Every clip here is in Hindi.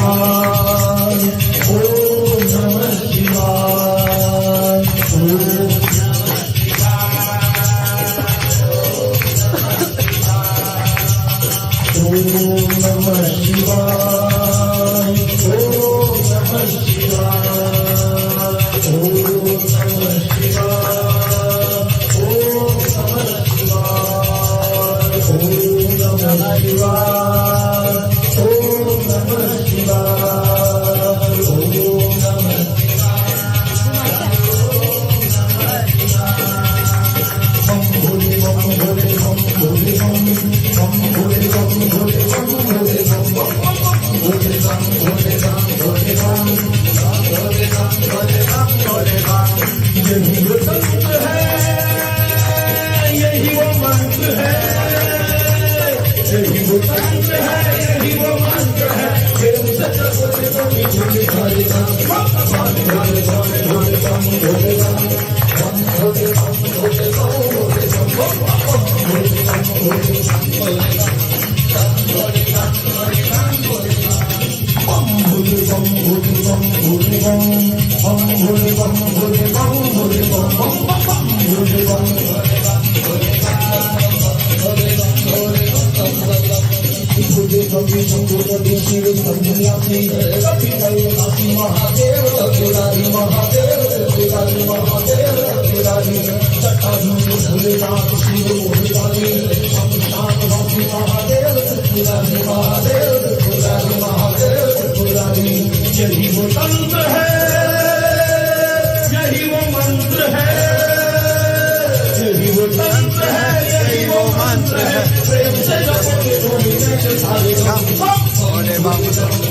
शिवाय ओम नमः शिवाय ओम नमः शिवाय ओम नमः शिवाय ओम नमः शिवाय ओम नमः शिवाय ओम नमः शिवाय ओम नमः शिवाय ओम नमः हम भोले हम भोले हम भोले हम भोले हम भोले हम भोले हम भोले हम भोले हम भोले हम भोले हम भोले हम भोले हम यही वो तंत्र है यही वो मंत्र है यही वो तंत्र है यही वो मंत्र है प्रेम से भोले भोले भोले भोले भोले भोले भोले हम भोले हम भोले हम भोले यही वो तंत्र है यही वो मंत्र है यही वो तंत्र है यही वो मंत्र है प्रेम से जपो भोले से सारे भोले बाबू भोले बाबू भोले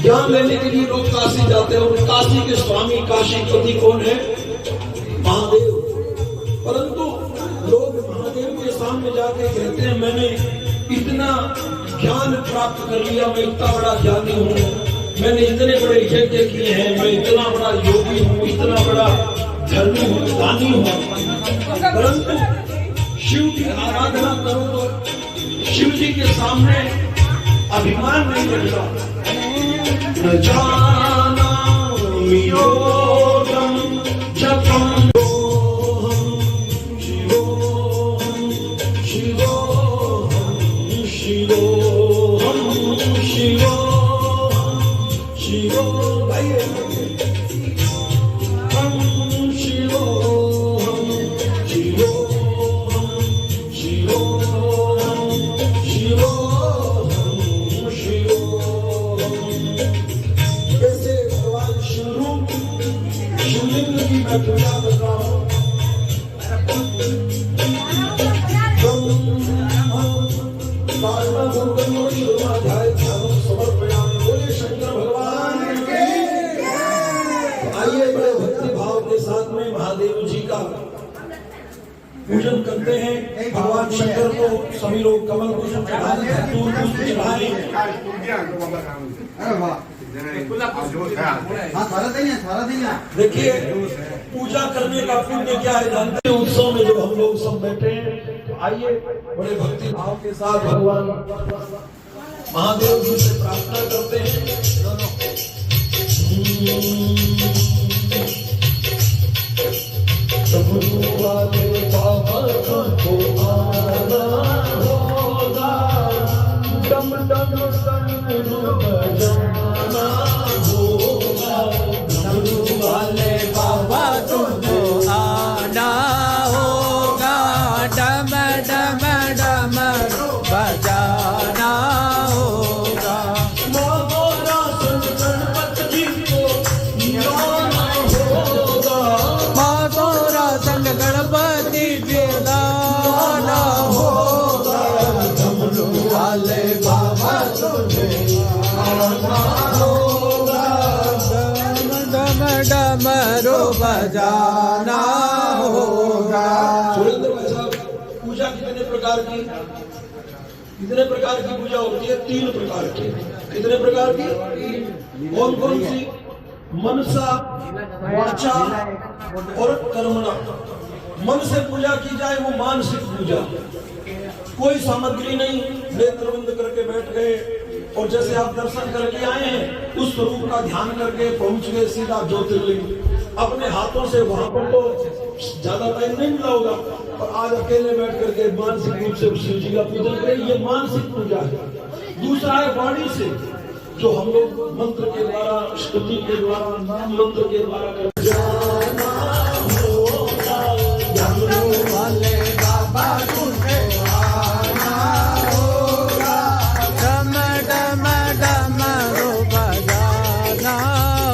ज्ञान लेने के लिए लोग काशी जाते हैं और काशी के स्वामी काशीपति कौन है? महादेव। परंतु लोग महादेव के सामने जाके कहते हैं मैंने इतना ज्ञान प्राप्त कर लिया, मैं इतना बड़ा ज्ञानी हूँ, मैंने इतने बड़े यज्ञ किए हैं, मैं इतना बड़ा योगी हूँ, इतना बड़ा धर्मी हूँ, दानी हूँ। परंतु शिव की आराधना करो तो शिव जी के सामने अभिमान नहीं रखता। न जानामि योगं जपं शिवोऽहं शिवोऽहं शिवोऽहं शिवोऽहं शिवोऽहं पूजन करते हैं। भगवान शंकर को सभी लोग कमल पूजन चढ़ाए। देखिए पूजा करने का पुण्य क्या है जानते हैं? उत्सव में जब हम लोग सब बैठे हैं तो आइए बड़े भक्ति भाव के साथ भगवान महादेव जी से प्रार्थना करते हैं। वाले बाबा को आना होगा, डम डम डम बजाना होगा, डमरू वाले बाबा तुमको आना होगा, डम डम डमरू बजाना होगा। मोरा संत जी को गाना होगा, मातोरा संग गणपति लाना होगा, डमरू वाले बाबा तुझे आना होगा। डम डमरू बजाना होगा। सुरेंद्र भाई साहब, पूजा कितने प्रकार की? कितने प्रकार की पूजा होती है? 3 प्रकार की। कितने प्रकार की? कौन कौन सी? मनसा, वाचा और कर्मणा। मन से पूजा की जाए वो मानसिक पूजा, कोई सामग्री नहीं, नेत्र बंद करके बैठ गए और जैसे आप दर्शन करके आए हैं उस स्वरूप का ध्यान करके पहुंच गए सीधा ज्योतिर्लिंग। अपने हाथों से वहां पर तो ज्यादा टाइम नहीं मिला होगा, और आज अकेले बैठ करके मानसिक रूप से शिव जी का पूजन करें, ये मानसिक पूजा है। दूसरा है वाणी से, जो हम लोग मंत्र के द्वारा, स्तुति के द्वारा, नाम मंत्र के द्वारा करते हैं। वाले बाबा तुझे आना होगा, डम डम डमरू बजाना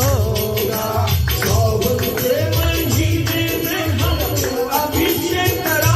होगा। सावन के महीने में हम अभिषेक करा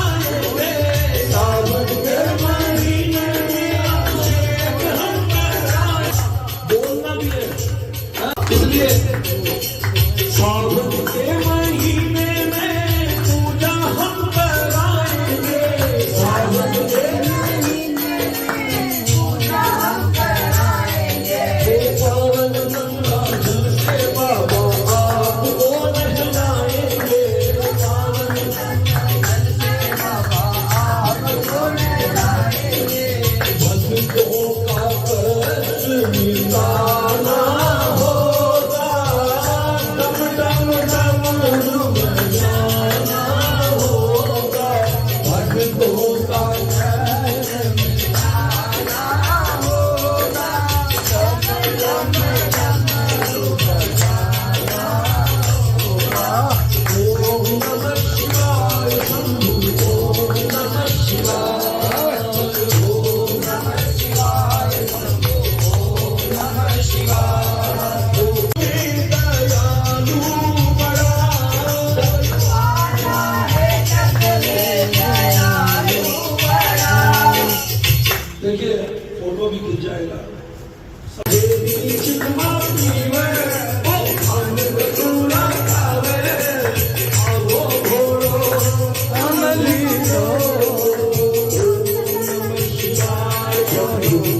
जाएगा।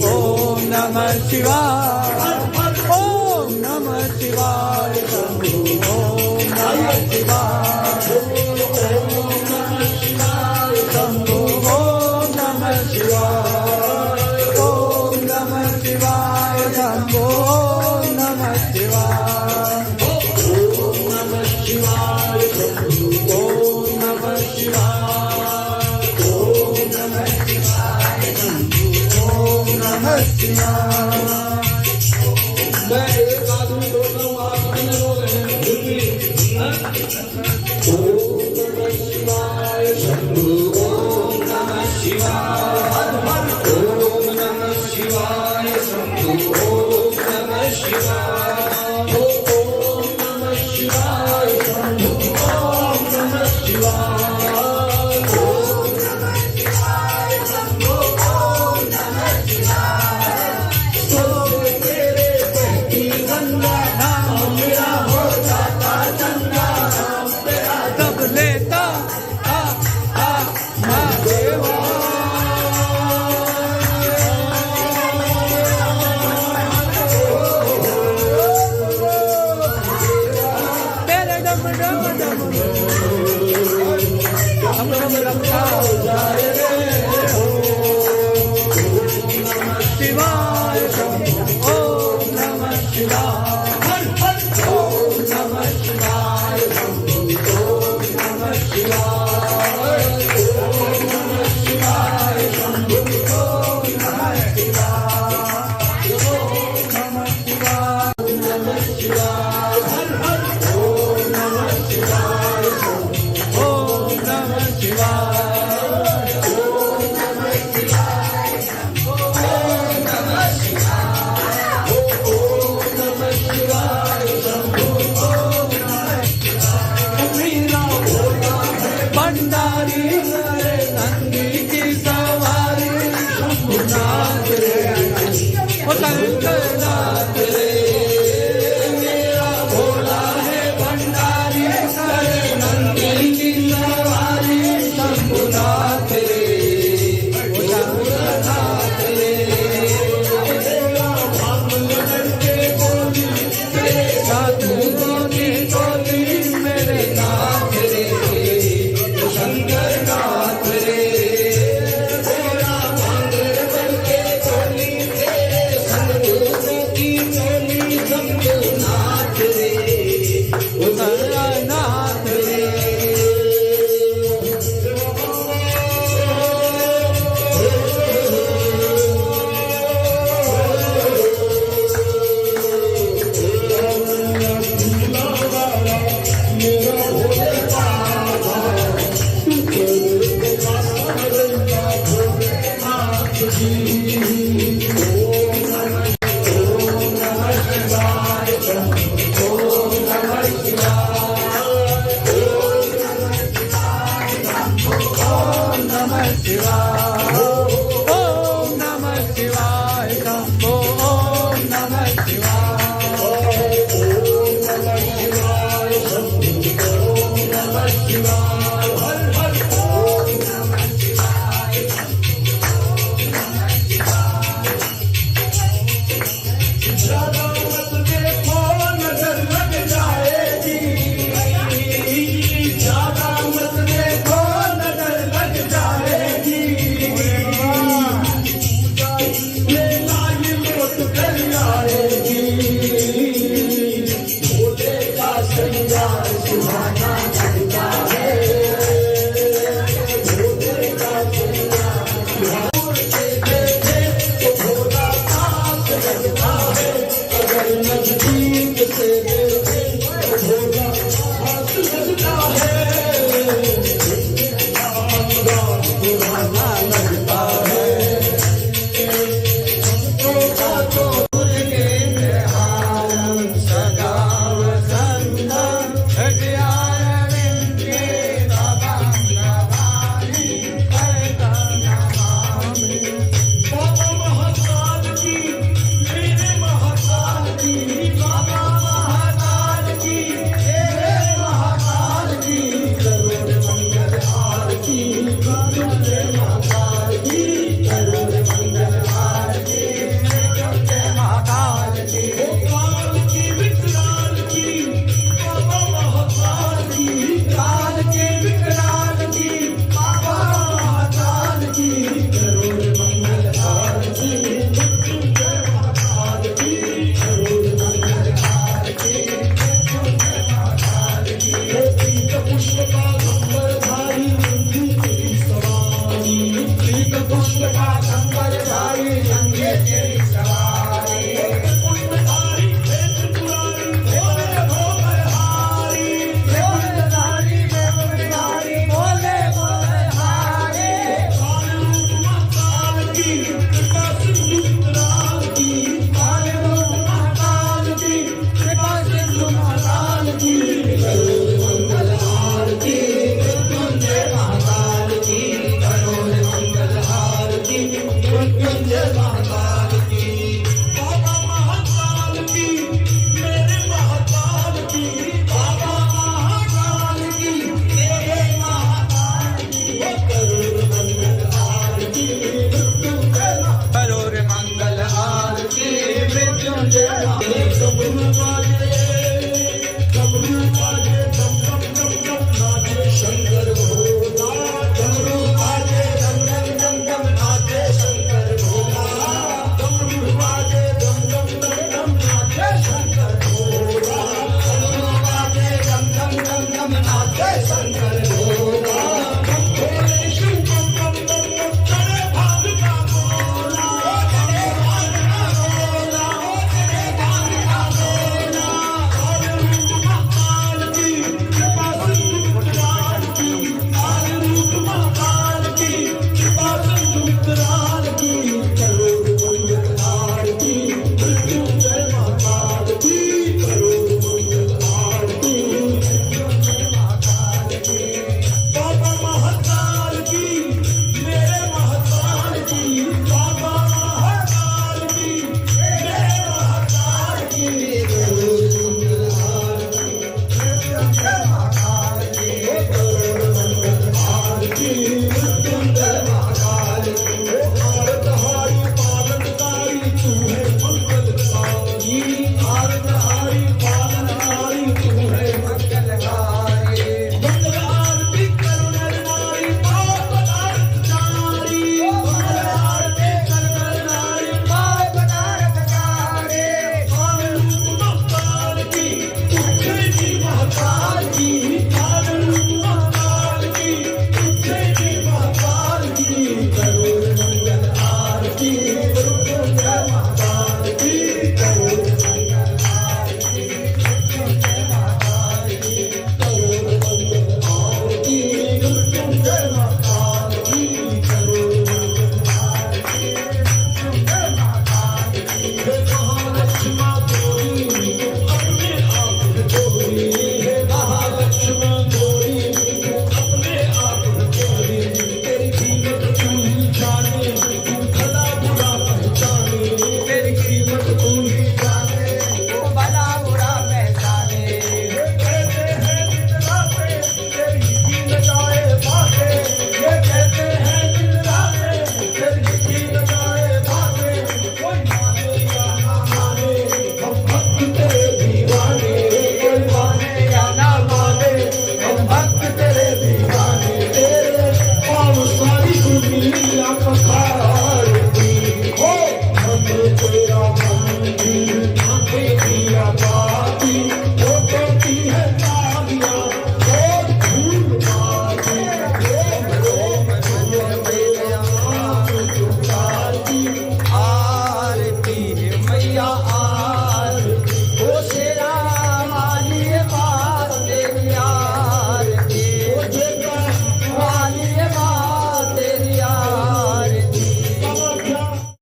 ओम नमः शिवाय ओम नमः शिवाय ओम नमः शिवाय शंभो ओम नमः शिवाय ओम नमः शिवाय शंभो ओम नमः शिवाय ओम नमः शिवाय ओम नमः शिवाय ओम नमः शिवाय ओम नमः शिवाय। मैं एक आदमी बोल रहा हूँ, आप कितने लोग हैं? फिर भी, हाँ? ओम नमः शिवाय शंभु ओम नमः शिवाय ओम नमः शिवाय शंभु ओम नमः शिवाय ओम नमः शिवाय शंभु ओम नमः शिवाय ओम नमः शिवाय शंभु ओम नमः शिवाय। सोए तेरे बहती गंगा नाम मेरा हो जाता चंगा नाम तेरा तब लेता महादेवा तेरे डम डम डम हम रखा जाए रे शिवाय ओम नमः शिवाय ओम नमः शिवाय ओम नमः शिवाय ओम नमः शिवाय शंभु ओम नमः शिवाय ओम नमः शिवाय ओम नमः शिवाय ओम नमः शिवाय ओम नमः शिवाय ओम नमः शिवाय ओम नमः शिवाय ओम नमः शिवाय शंभु ओम नमः शिवाय। मीरा भोला है भंडारी रे नंदी की सवारी शंभुनाथ रे ओ शंकरनाथ रे मेरा भोला है भंडारी रे नंदी की सवारी शंभुनाथ रे ओ शंकरनाथ रे मेरा भांग लड़के बोली तेरे साधु की बोली मेरे नाथ रे ओ शंकरनाथ रे मेरा भांग लड़के बोली तेरे साधु की बोली शंभुनाथ रे ओ शंकरनाथ रे। ओम नमः शिवाय ओम नमः शिवाय शंभो ओम नमः शिवाय ओम नमः शिवाय शंभो ओम नमः शिवाय हर हर ओम नमः शिवाय ज्यादा मत देखो नजर लग जाएगी, ज्यादा मत देखो नजर लग जाएगी। भोलेनाथ जय शंकर